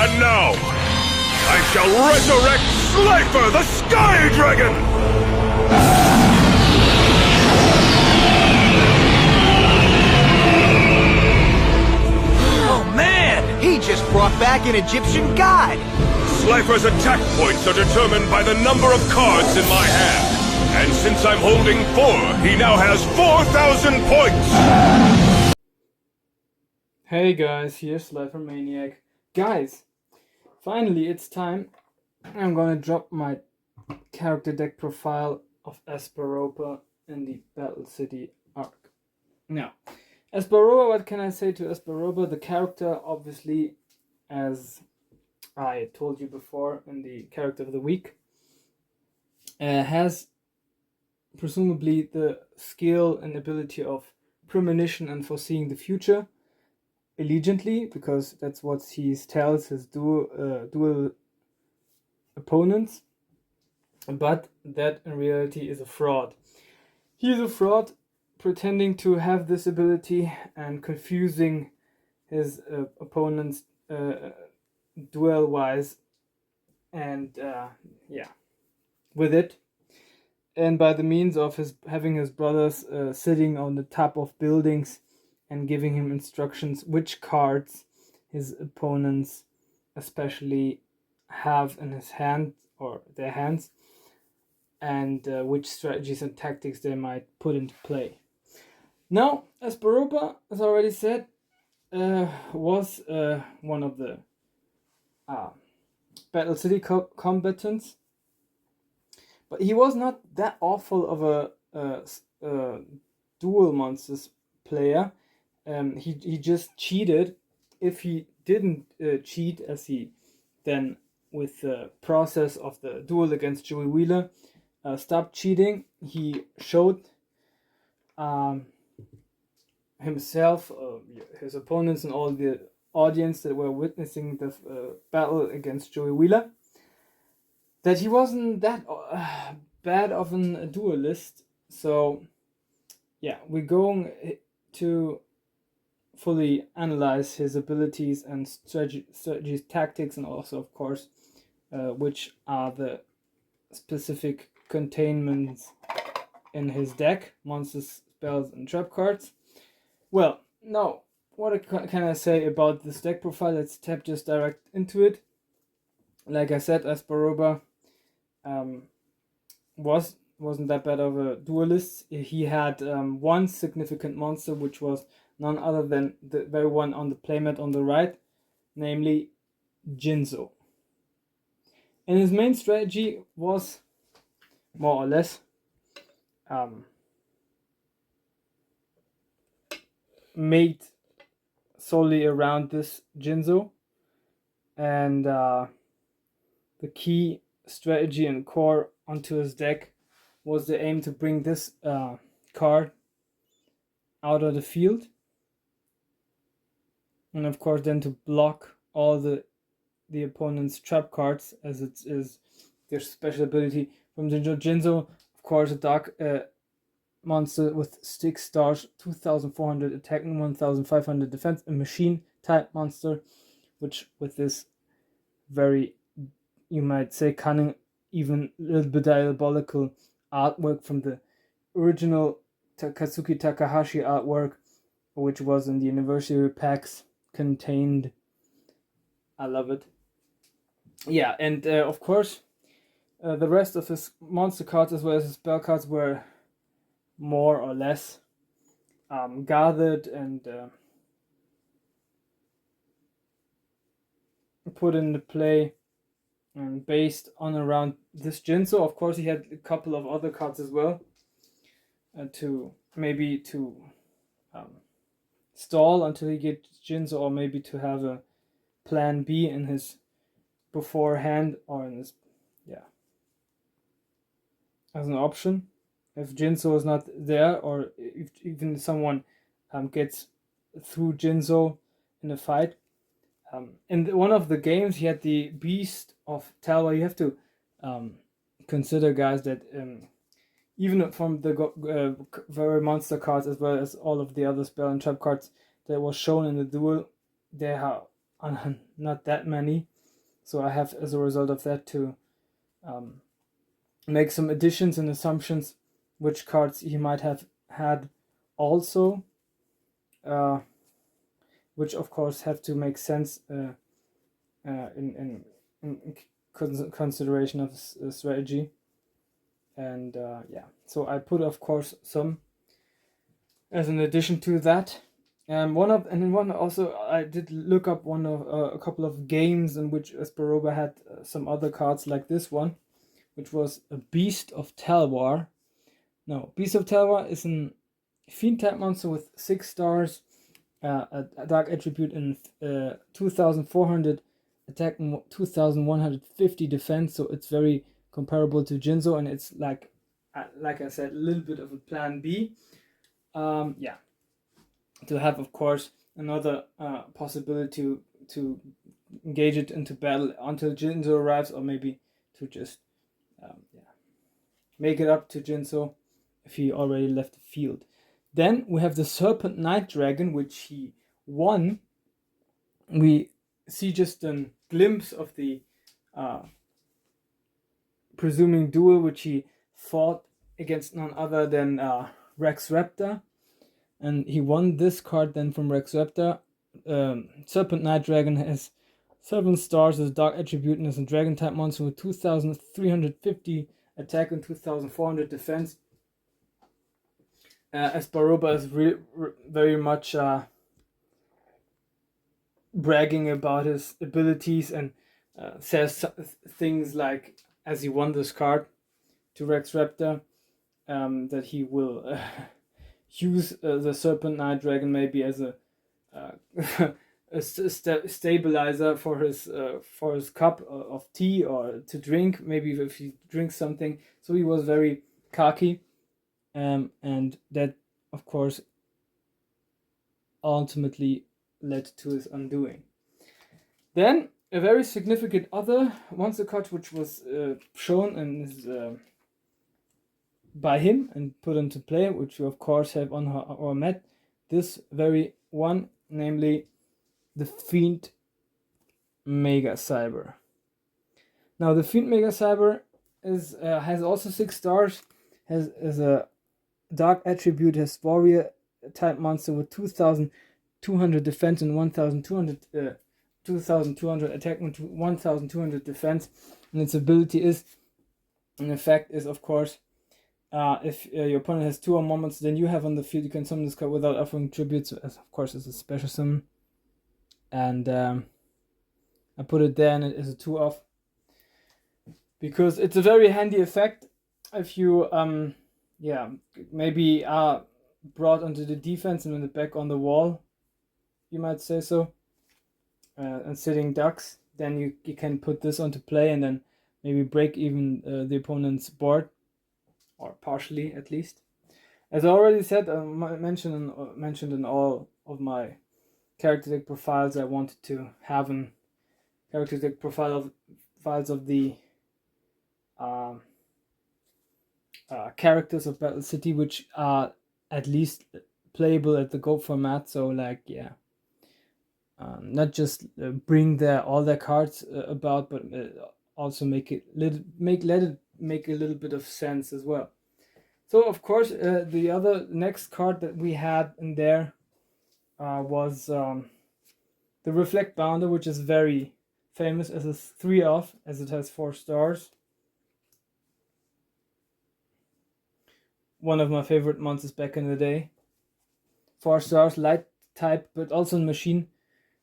And now, I shall resurrect Slifer the Sky Dragon! Oh man, he just brought back an Egyptian god! Slifer's attack points are determined by the number of cards in my hand. And since I'm holding 4, he now has 4,000 points! Hey guys, here's Slifer Maniac. Guys, finally it's time. I'm gonna drop my character deck profile of Espa Roba in the Battle City arc. Now, Espa Roba, what can I say to Espa Roba? The character, obviously, as I told you before in the character of the week, has presumably the skill and ability of premonition and foreseeing the future allegiantly, because that's what he tells his dual opponents, but that in reality is a fraud. He is a fraud pretending to have this ability and confusing his opponents duel wise and with it, and by the means of having his brothers sitting on the top of buildings and giving him instructions which cards his opponents especially have in his hand or their hands, and which strategies and tactics they might put into play. Now, Espa Roba, as I already said, was one of the Battle City combatants, but he was not that awful of a dual monsters player. He just cheated. If he didn't cheat, as he then with the process of the duel against Joey Wheeler stopped cheating, he showed himself, his opponents, and all the audience that were witnessing the battle against Joey Wheeler, that he wasn't that bad of a duelist. So yeah, we're going to fully analyze his abilities and strategies, tactics, and also, of course, which are the specific containments in his deck, monsters, spells, and trap cards. Well, now, what can I say about this deck profile? Let's tap just direct into it. Like I said, Espa Roba wasn't that bad of a duelist. He had one significant monster, which was none other than the very one on the playmat on the right, namely Jinzo. And his main strategy was more or less made solely around this Jinzo, and the key strategy and core onto his deck was the aim to bring this card out of the field, and of course then to block all the opponent's trap cards, as it is their special ability from Jinzo. Jinzo, of course, a dark monster with 6 stars, 2,400 attack and 1,500 defense, a machine type monster, which with this very, you might say, cunning, even a little bit diabolical artwork from the original Kazuki Takahashi artwork, which was in the anniversary packs contained. I love it. Yeah, and of course, the rest of his monster cards as well as his spell cards were more or less gathered and put into play and based on around this Jinzo. Of course, he had a couple of other cards as well to stall until he gets Jinzo, or maybe to have a plan B in his beforehand, or in his as an option if Jinzo is not there, or if even someone gets through Jinzo in a fight. In one of the games, he had the Beast of Talwa. You have to consider, guys, that even from the very monster cards as well as all of the other spell and trap cards that was shown in the duel, there are not that many. So I have, as a result of that, to make some additions and assumptions which cards he might have had also, which of course have to make sense in consideration of strategy. And yeah, so I put, of course, some as an addition to that. And also I did look up a couple of games in which Espa Roba had some other cards like this one, which was a Beast of Talwar. No, Beast of Talwar is an Fiend type monster with 6 stars, a dark attribute in 2400 attack and 2150 defense, so it's very comparable to Jinzo, and it's like I said, a little bit of a plan B. Yeah, to have, of course, another possibility to engage it into battle until Jinzo arrives, or maybe to just make it up to Jinzo if he already left the field. Then we have the Serpent Night Dragon, which he won. We see just a glimpse of the presuming duel, which he fought against none other than Rex Raptor. And he won this card then from Rex Raptor. Serpent Night Dragon has 7 stars as a dark attribute and is a dragon type monster with 2350 attack and 2400 defense. Espa Roba is very much bragging about his abilities and says things like, as he won this card to Rex Raptor, that he will use the Serpent Night Dragon maybe as a stabilizer for his cup of tea or to drink, maybe if he drinks something. So he was very cocky, and that, of course, ultimately led to his undoing. Then a very significant other monster card which was shown and is by him and put into play, which we of course have on our mat, this very one, namely the Fiend Mega Cyber. Now the Fiend Mega Cyber has also 6 stars, has a dark attribute, has warrior type monster with 2200 defense and 2200 attack and 1200 defense, and its ability is, in effect, is of course, if your opponent has 2 or more monsters than you have on the field, you can summon this card without offering tribute, so of course it's a special summon. And I put it there, and it is a 2-off because it's a very handy effect if you maybe are brought onto the defense and in the back on the wall, you might say so, and sitting ducks. Then you can put this onto play and then maybe break even the opponent's board, or partially at least. As I already said, mentioned in all of my character deck profiles, I wanted to have an character deck files of the characters of Battle City, which are at least playable at the Go format. So not just bring all their cards about, but also make it make a little bit of sense as well. So of course, the next card that we had in there was the Reflect Bounder, which is very famous as a 3-off, as it has 4 stars. One of my favorite monsters back in the day. 4 stars, light type, but also in machine.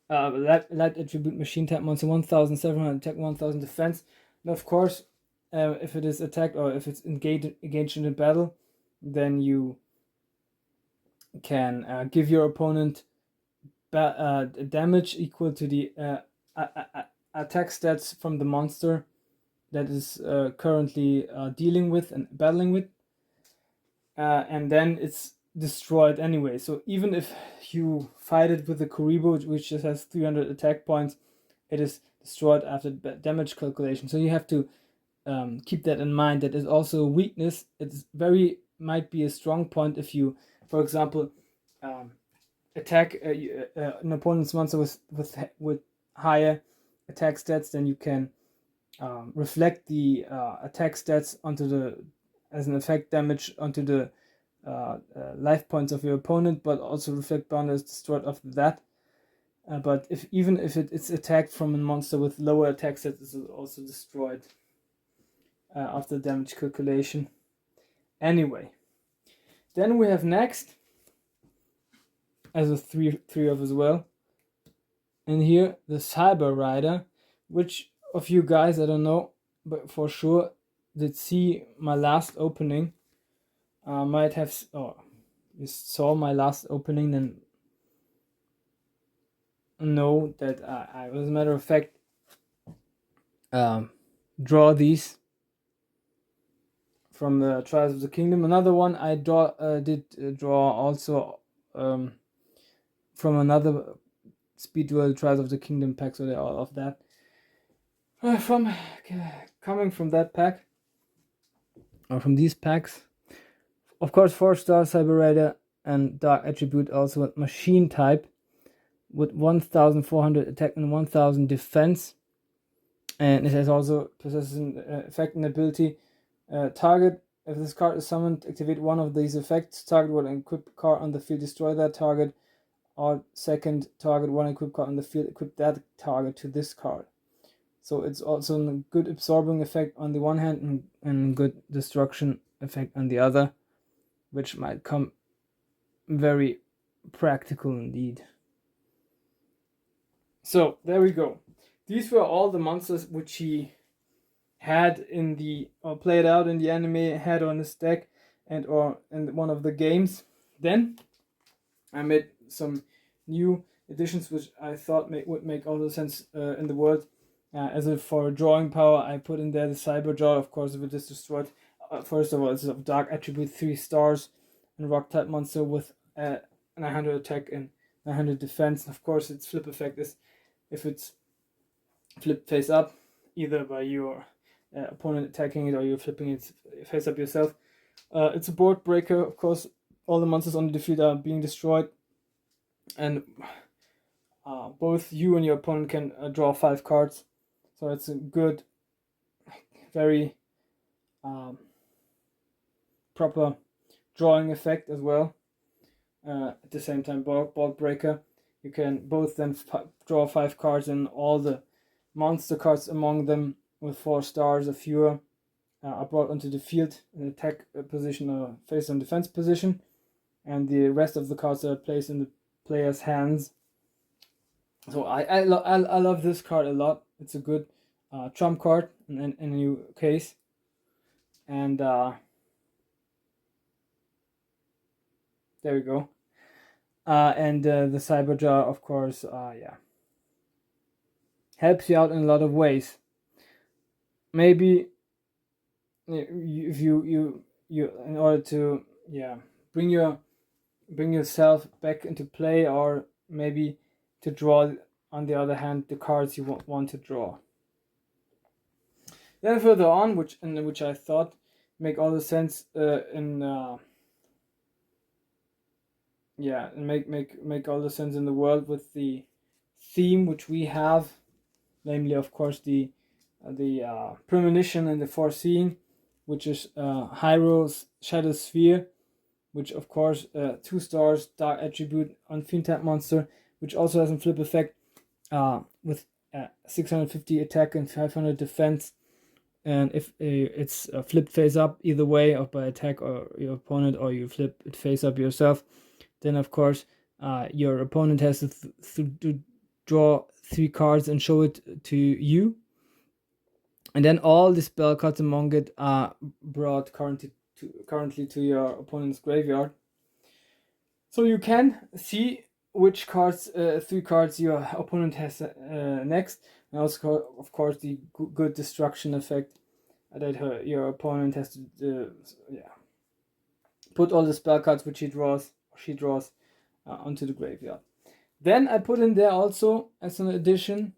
Light attribute machine type monster, 1700 attack, 1000 defense. And of course, if it is attacked or if it's engaged in a battle, then you can give your opponent damage equal to the attack stats from the monster that is currently dealing with and battling with, and then it's destroyed anyway. So even if you fight it with the Kuribo, which just has 300 attack points, it is destroyed after damage calculation. So you have to keep that in mind. That is also a weakness. It's might be a strong point if you, for example, attack an opponent's monster with higher attack stats, then you can reflect the attack stats onto as an effect damage onto the life points of your opponent, but also reflect bounty is destroyed after that. But even if it's attacked from a monster with lower attack stats, it's also destroyed after damage calculation. Anyway, then we have next, as a three of as well, and here the Cyber Rider, which of you guys, I don't know, but for sure did see my last opening, might have, you saw my last opening, then know that I as a matter of fact, draw these from the Trials of the Kingdom. Another one I did draw also from another Speed Duel Trials of the Kingdom pack, so they're all of that. Coming from that pack, or from these packs, of course, 4-star Cyber Raider and Dark Attribute, also machine type, with 1400 attack and 1000 defense, and it has also possesses an effect and ability. Target, if this card is summoned, activate one of these effects. Target one equipped card on the field, destroy that target. Or second, target one equipped card on the field, equip that target to this card. So it's also a good absorbing effect on the one hand and good destruction effect on the other, which might come very practical indeed. So there we go. These were all the monsters which he had in the, or played out in the anime, had on his deck and or in one of the games. Then I made some new additions which I thought would make all the sense in the world. For drawing power, I put in there the Cyber Jaw. Of course, if it is destroyed, first of all, it's of Dark Attribute, 3 stars, and Rock type monster with 900 attack and 900 defense. Of course, its flip effect is if it's flipped face up, either by your opponent attacking it or you're flipping it face up yourself. It's a board breaker. Of course, all the monsters on the field are being destroyed, and both you and your opponent can draw 5 cards. So it's a good, very proper drawing effect as well. At the same time, board breaker. You can both then draw 5 cards, and all the monster cards among them with 4 stars or fewer are brought onto the field in attack position or face and defense position, and the rest of the cards are placed in the player's hands. So I love this card a lot. It's a good trump card in a new case, and there we go. And the Cyber Jar, of course, helps you out in a lot of ways. Maybe if you in order to bring yourself back into play, or maybe to draw, on the other hand, the cards you want to draw. Then further on, which I thought make all the sense make all the sense in the world with the theme which we have, namely, of course, the premonition and the foreseeing, which is Hyro's Shadow Sphere, which of course 2 stars, Dark Attribute on Fiend type monster, which also has a flip effect with 650 attack and 500 defense. And if it's flipped face up either way, or by attack or your opponent, or you flip it face up yourself, then of course your opponent has to draw 3 cards and show it to you. And then all the spell cards among it are brought currently to your opponent's graveyard. So you can see which cards, 3 cards your opponent has next. And also, of course, the good destruction effect that your opponent has to put all the spell cards which she draws onto the graveyard. Then I put in there also, as an addition,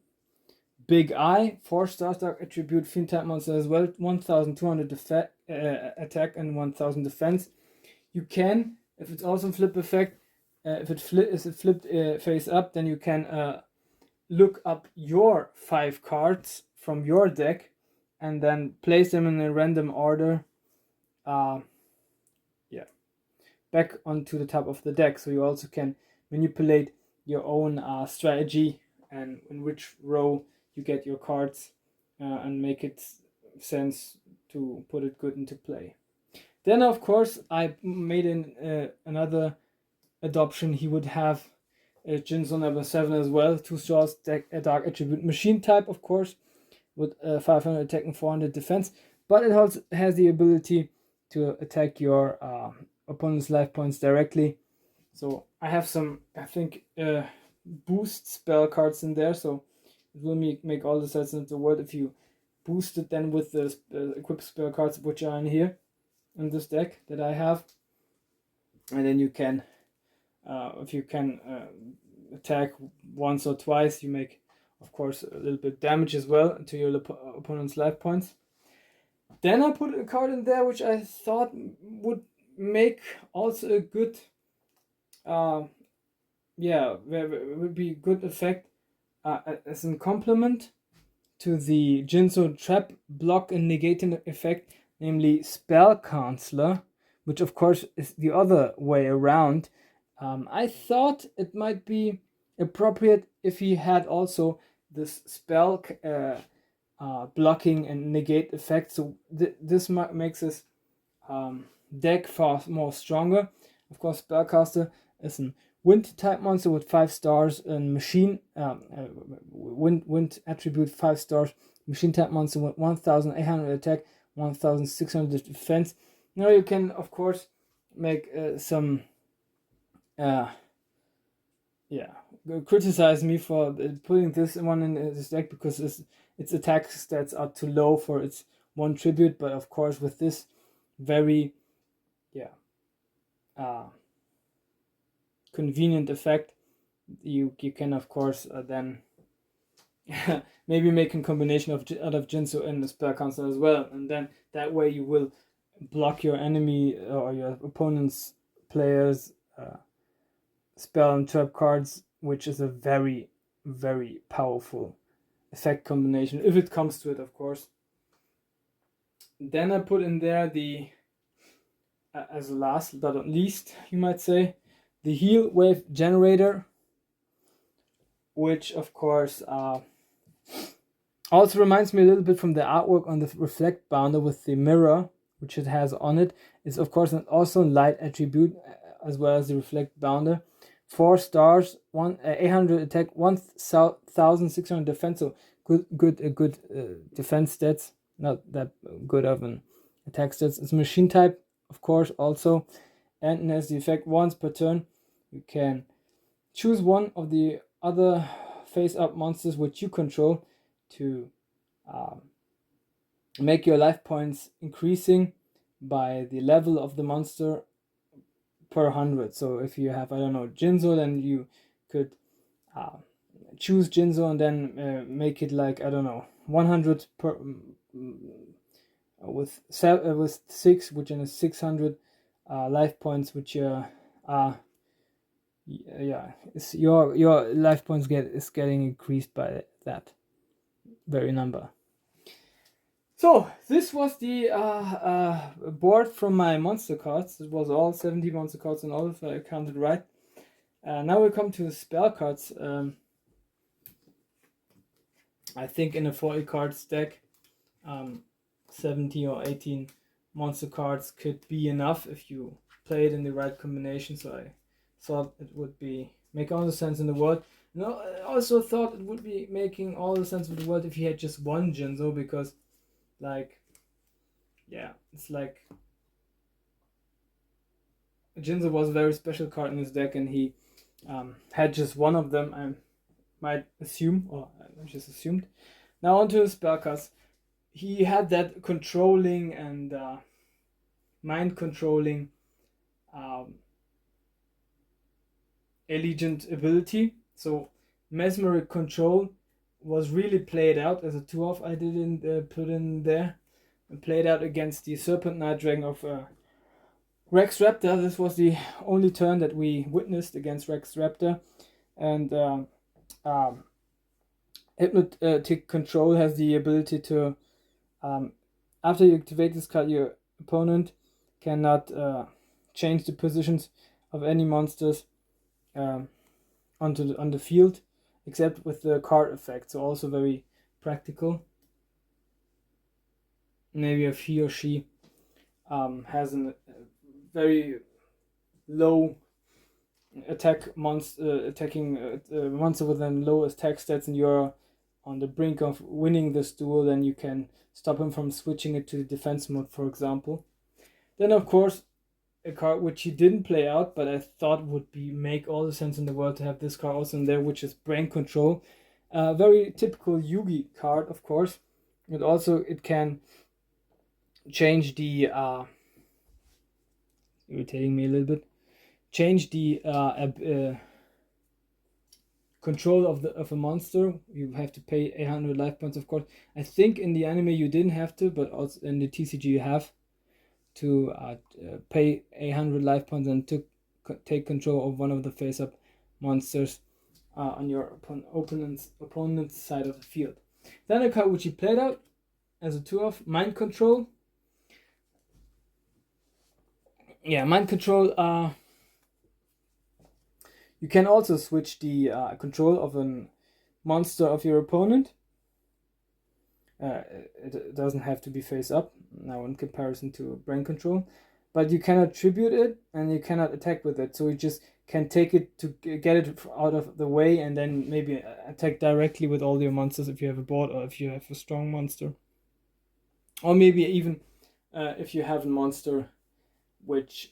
Big Eye, 4 stars, Dark Attribute, Fiend type monster as well, 1200 attack and 1000 defense. You can, if it's also flip effect, if it flipped face up, then you can look up your 5 cards from your deck and then place them in a random order, back onto the top of the deck. So you also can manipulate your own strategy and in which row you get your cards, and make it sense to put it good into play. Then of course I made another adoption. He would have Jinzo number 7 as well, 2 stars, a dark attribute, machine type of course, with 500 attack and 400 defense, but it also has the ability to attack your opponent's life points directly. So I have some, I think, boost spell cards in there, so it will make all the sense in the world if you boost it then with the equipped spell cards which are in here in this deck that I have. And then you can, if you can attack once or twice, you make, of course, a little bit damage as well to your opponent's life points. Then I put a card in there which I thought would make also a good, would be a good effect as a complement to the Jinzo trap block and negating effect, namely Spell Counselor, which of course is the other way around. I thought it might be appropriate if he had also this spell blocking and negate effect. So this makes his deck far more stronger. Of course, Spellcaster is a wind type monster with 5 stars and machine wind attribute 5 stars. Machine type monster with 1,800 attack, 1,600 defense. Now you can of course make some criticize me for putting this one in this deck because its attack stats are too low for its 1 tribute, but of course with this very convenient effect, you can of course then maybe make a combination out of Jinzo and the Spell Counselor as well, and then that way you will block your enemy or your opponent's players spell and trap cards, which is a very, very powerful effect combination if it comes to it, of course. Then I put in there the as last but not least, you might say, the Heal Wave Generator, which of course also reminds me a little bit from the artwork on the Reflect Bounder with the mirror which it has on it. It's of course also a light attribute as well as the Reflect Bounder. 4 stars, 800 attack, 1,600 defense. So good defense stats. Not that good of an attack stats. It's machine type, of course, also, and it has the effect once per turn. You can choose one of the other face-up monsters which you control to make your life points increasing by the level of the monster per 100. So if you have, I don't know, Jinzo, then you could choose Jinzo and then make it like, I don't know, 100 per with 6, which is 600 life points, which your life points is getting increased by that very number. So this was the board from my monster cards. It was all 70 monster cards in all, if I counted right. Now we come to the spell cards. I think in a 40 cards deck, 17 or 18 monster cards could be enough if you play it in the right combination. So I thought it would make all the sense in the world. No, I also thought it would be making all the sense in the world if he had just one Jinzo, because it's like Jinzo was a very special card in his deck, and he had just one of them, I might assume, or I just assumed. Now onto his spell cards. He had that controlling and mind controlling Allegiant ability. So Mesmeric Control was really played out as a 2-off. I didn't put in there, and played out against the Serpent Knight Dragon of Rex Raptor. This was the only turn that we witnessed against Rex Raptor, and Hypnotic Control has the ability to, after you activate this card, your opponent cannot change the positions of any monsters on the field, except with the card effect. So also very practical. Maybe if he or she has a very low attacking monster with a low attack stats, and you're on the brink of winning this duel, then you can stop him from switching it to the defense mode, for example. Then of course a card which he didn't play out, but I thought would make all the sense in the world to have this card also in there, which is Brain Control. Very typical Yugi card, of course. And also it can change the irritating me a little bit. Change the control of a monster. You have to pay 800 life points, of course. I think in the anime you didn't have to, but also in the TCG you have to pay 800 life points and take control of one of the face-up monsters on your opponent's side of the field. Then a card which he played out as a 2-off, Mind Control. Yeah, Mind Control. You can also switch the control of a monster of your opponent. It doesn't have to be face up now in comparison to Brain Control, but you cannot tribute it and you cannot attack with it. So you just can take it to get it out of the way and then maybe attack directly with all your monsters if you have a board or if you have a strong monster. Or maybe even if you have a monster which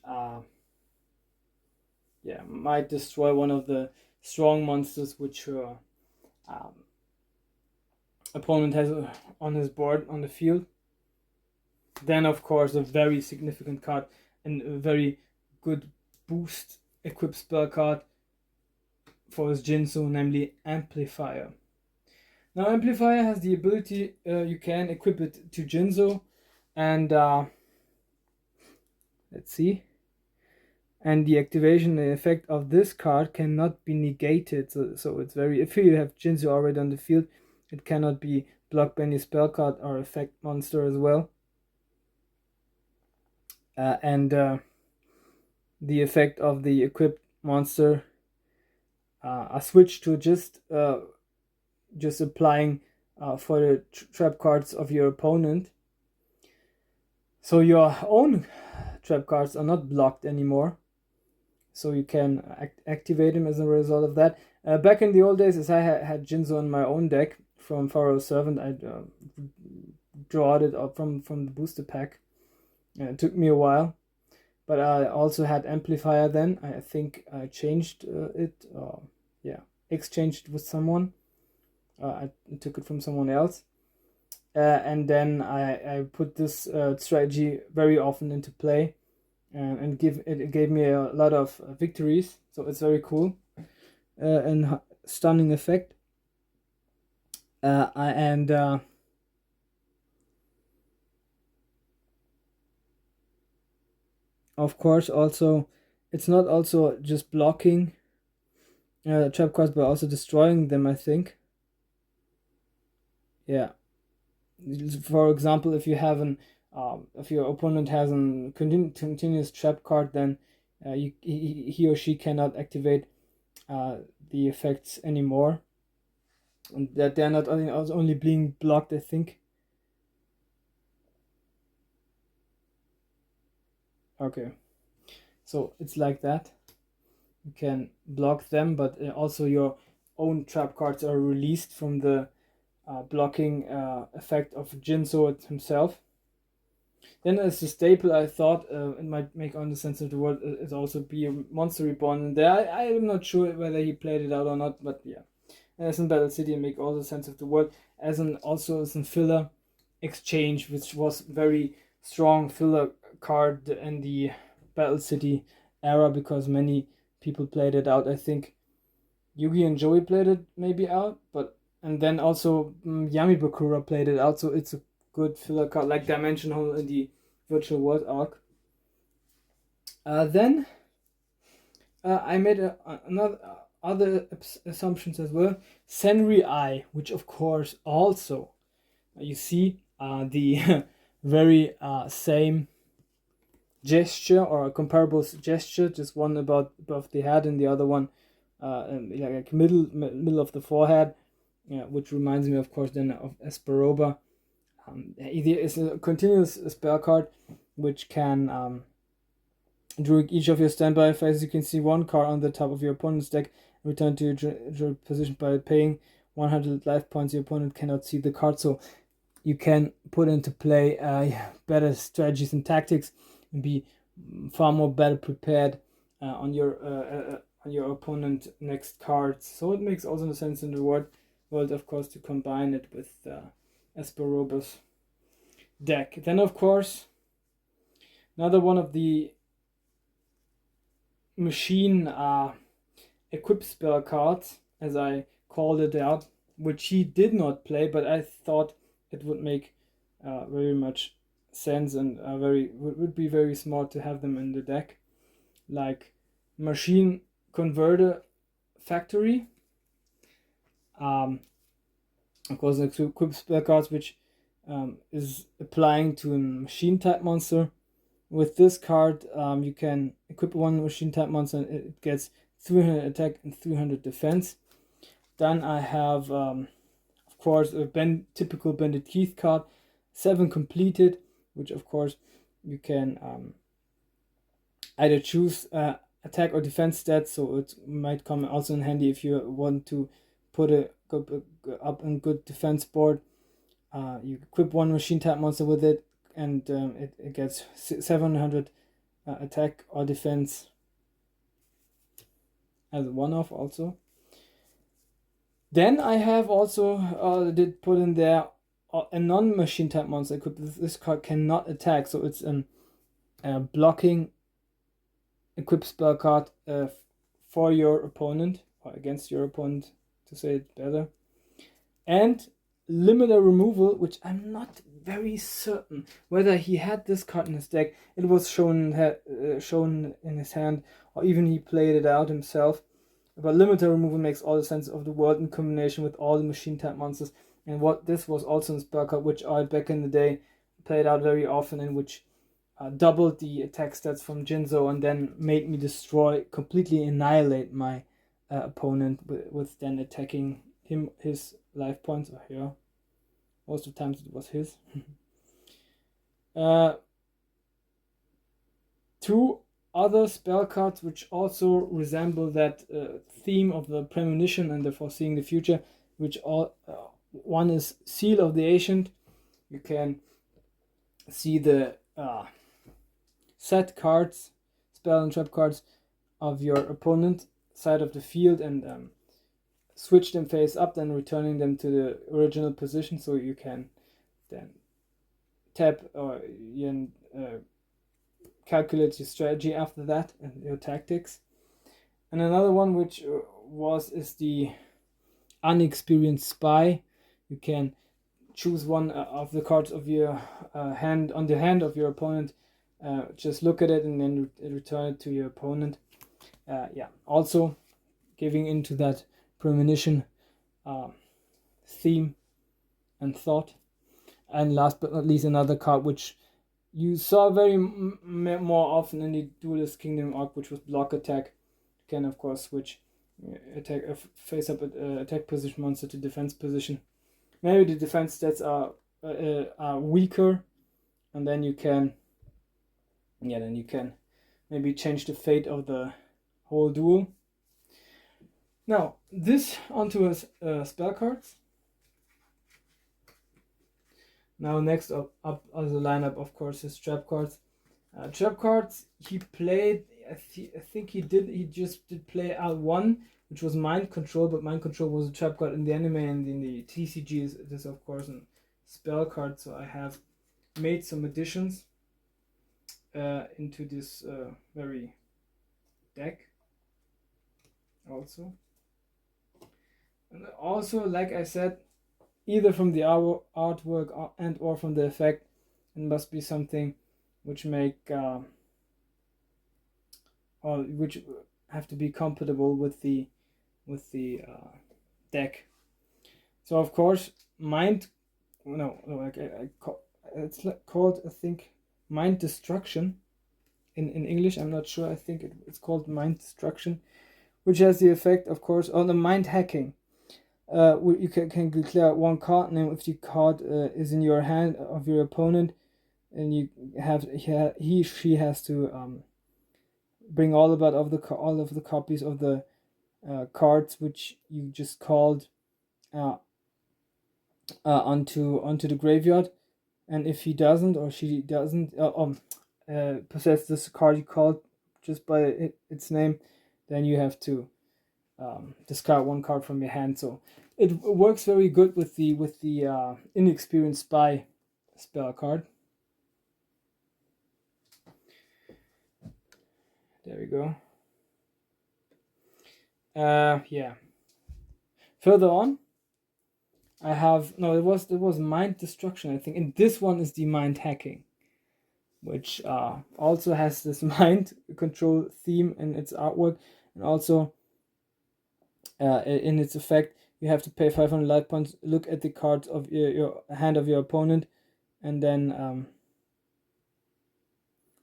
might destroy one of the strong monsters which your opponent has on his board on the field. Then of course a very significant card and a very good boost equip spell card for his Jinzo, namely Amplifier. Now Amplifier has the ability, you can equip it to Jinzo, and let's see. And the activation effect of this card cannot be negated. So it's very, if you have Jinzo already on the field, it cannot be blocked by any spell card or effect monster as well. And the effect of the equipped monster are switched to just applying for the trap cards of your opponent. So your own trap cards are not blocked anymore. So you can activate him as a result of that. Back in the old days, as I had Jinzo in my own deck from Pharaoh's Servant, I drawed it up from the booster pack. It took me a while, but I also had Amplifier then. I think I changed it, exchanged with someone. I took it from someone else. And then I put this strategy very often into play. And it gave me a lot of victories, so it's very cool and stunning effect. Of course, also it's not also just blocking trap cards, but also destroying them, I think. Yeah. For example, if you have if your opponent has a continuous trap card, then he or she cannot activate the effects anymore, and that they're not only being blocked, I think. Okay, so it's like that. You can block them, but also your own trap cards are released from the blocking effect of Jinzo himself. Then as a staple, I thought it might make all the sense of the world is also be a Monster Reborn in there. I'm not sure whether he played it out or not, but yeah. As in Battle City, make all the sense of the world. Also as in filler exchange, which was very strong filler card in the Battle City era because many people played it out. I think Yugi and Joey played it maybe out, and then also Yami Bakura played it out, so it's a good filler card, like Dimensional in the Virtual World arc. Then I made another other assumptions as well. Senri Eye, which of course also you see the very same gesture or a comparable gesture, just one above the head and the other one like middle of the forehead, which reminds me of course then of Espa Roba. It is a continuous spell card which can during each of your standby phases you can see one card on the top of your opponent's deck, return to your position by paying 100 life points. Your opponent cannot see the card, so you can put into play better strategies and tactics and be far more better prepared on your opponent next cards. So it makes also no sense in the world of course to combine it with Espa Roba's deck. Then of course another one of the machine equip spell cards, as I called it out, which he did not play, but I thought it would make very much sense and would be very smart to have them in the deck, like Machine Converter Factory. Of course, the equip spell cards, which is applying to a machine type monster. With this card, you can equip one machine type monster and it gets 300 attack and 300 defense. Then I have, of course, a typical Bandit Keith card, 7 completed, which of course you can either choose attack or defense stats, so it might come also in handy if you want to put up a good defense board. You equip one machine type monster with it, and it gets 700 attack or defense as a one-off also. Then I have also did put in there a non-machine type monster equipped. This card cannot attack, so it's a blocking equip spell card for your opponent, or against your opponent to say it better. And limiter removal, which I'm not very certain whether he had this card in his deck. It was shown in his hand, or even he played it out himself. But limiter removal makes all the sense of the world in combination with all the machine type monsters. And what this was also in spell card, which I back in the day played out very often, and which doubled the attack stats from Jinzo and then made me completely annihilate my opponent with then attacking his life points, or here. Most of the times it was his. 2 other spell cards which also resemble that theme of the premonition and the foreseeing the future, which one is Seal of the Ancient. You can see the set cards, spell and trap cards of your opponent side of the field, and switch them face up, then returning them to the original position, so you can then tap or calculate your strategy after that and your tactics. And another one which is the Unexperienced Spy. You can choose one of the cards of your hand on the hand of your opponent, just look at it and then return it to your opponent. Also giving into that premonition theme and thought. And last but not least, another card which you saw very more often in the Duelist Kingdom arc, which was Block Attack. You can of course switch attack face up attack position monster to defense position. Maybe the defense stats are weaker, and then you can maybe change the fate of the whole duel. Now, this onto his spell cards. Now, next up as a lineup, of course, is trap cards. Trap cards, he played, I think he just did play out one, which was Mind Control, but Mind Control was a trap card in the anime, and in the TCG it is of course a spell card, so I have made some additions into this very deck also. And also, like I said, either from the artwork and or from the effect, it must be something which which have to be compatible with the deck. So of course, it's called, I think, mind destruction in English. I'm not sure. I think it's called mind destruction, which has the effect, of course, on the mind hacking. You can declare one card name if the card is in your hand of your opponent, and you have she has to bring all of the copies of the cards which you just called uh, onto the graveyard. And if he doesn't or she doesn't possess this card you called just by its name, then you have to discard one card from your hand. So it works very good with the inexperienced spy spell card. There we go. Yeah. Further on, I have it was mind destruction, I think, and this one is the mind hacking, which also has this mind control theme in its artwork, and also in its effect, you have to pay 500 life points, look at the cards of your hand of your opponent, and then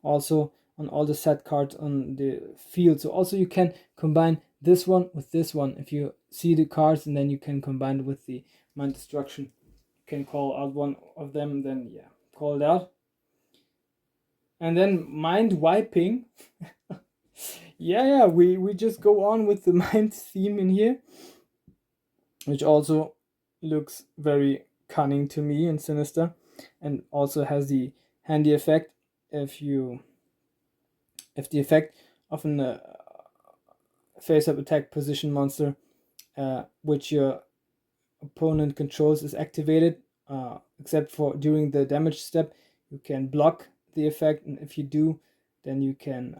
also on all the set cards on the field. So also you can combine this one with this one. If you see the cards, and then you can combine it with the mind destruction. You can call out one of them, then yeah, call it out. And then mind wiping. yeah, we just go on with the mind theme in here, which also looks very cunning to me and sinister, and also has the handy effect if the effect of an face-up attack position monster which your opponent controls is activated, except for during the damage step, you can block the effect, and if you do, then you can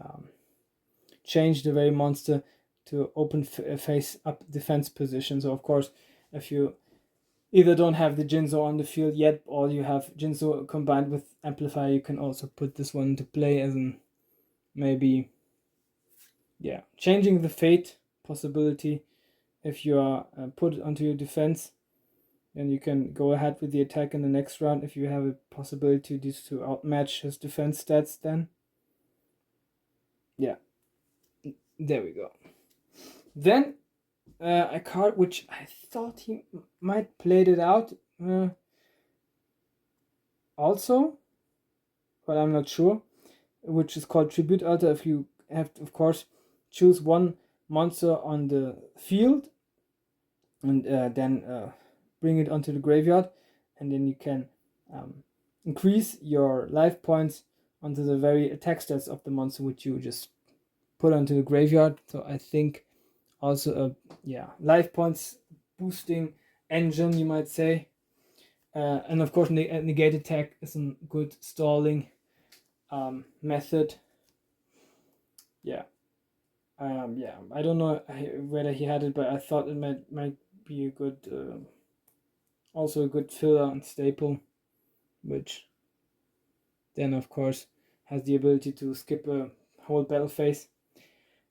change the very monster to open face-up defense position. So of course, if you either don't have the Jinzo on the field yet, or you have Jinzo combined with Amplifier, you can also put this one into play as an maybe changing the fate possibility. If you are put onto your defense, then you can go ahead with the attack in the next round if you have a possibility to outmatch his defense stats. Then there we go. Then a card which I thought he might played it out also, but I'm not sure, which is called Tribute Altar. If you have to, of course, choose one monster on the field, and then bring it onto the graveyard, and then you can increase your life points onto the very attack stats of the monster which you just put onto the graveyard. So I think also a life points boosting engine, you might say. And of course, negate attack is a good stalling method. I don't know whether he had it, but I thought it might be a good, also a good filler and staple, which then of course has the ability to skip a whole battle phase.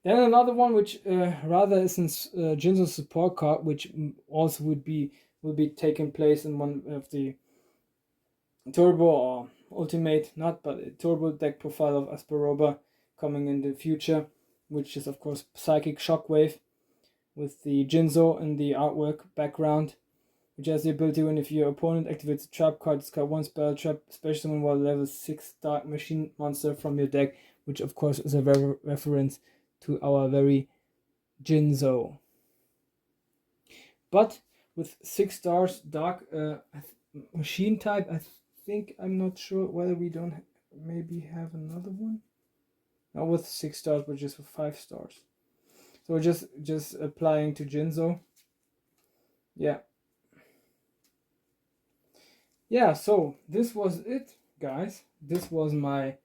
Then another one which rather isn't Jinzo's support card, which also will be taking place in one of the turbo or ultimate, but a turbo deck profile of Espa Roba coming in the future, which is of course Psychic Shockwave with the Jinzo in the artwork background, which has the ability when if your opponent activates a trap card, discard one spell trap special summon while level 6 Dark Machine monster from your deck, which of course is a reference to our very Jinzo. But with 6 stars Dark Machine type, I think, I'm not sure whether we don't maybe have another one. Not with 6 stars, but just with 5 stars. So we're just applying to Jinzo. Yeah, so this was it, guys. This was my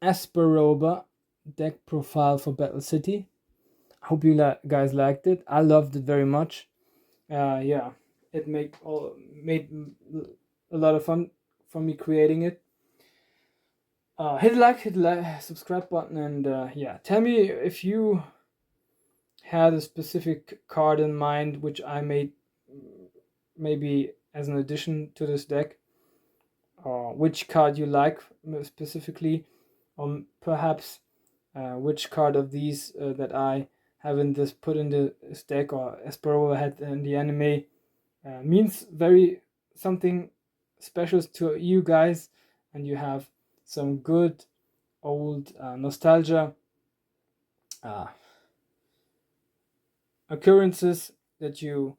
Espa Roba deck profile for Battle City. I hope you guys liked it. I loved it very much. It made a lot of fun for me creating it. hit the like, subscribe button, and yeah, tell me if you had a specific card in mind which I made maybe as an addition to this deck, or which card you like specifically, or perhaps which card of these that I have in this put in this deck, or Espa had in the anime, means very something special to you guys, and you have some good old nostalgia uh, occurrences that you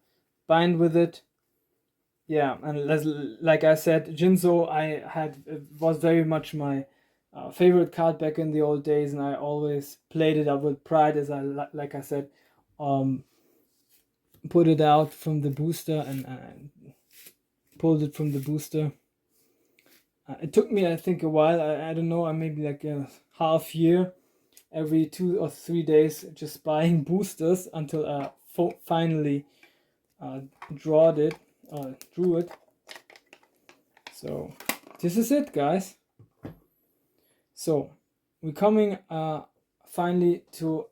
bind with it. Yeah, and like I said, Jinzo I had was very much my favorite card back in the old days, and I always played it up with pride, as like I said, um, put it out from the booster and pulled it from the booster. It took me, I think, a while. I don't know, maybe like a half year, every 2 or 3 days, just buying boosters until I finally drew it. So this is it, guys. So we're coming finally to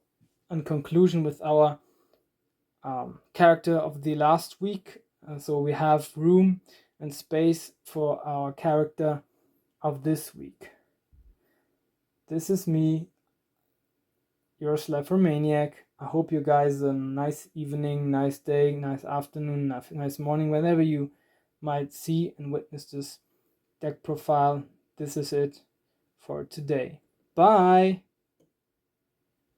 a conclusion with our character of the last week. So we have room and space for our character of this week. This is me, your Maniac. I hope you guys a nice evening, nice day, nice afternoon, nice morning, whenever you might see and witness this deck profile. This is it for today. Bye!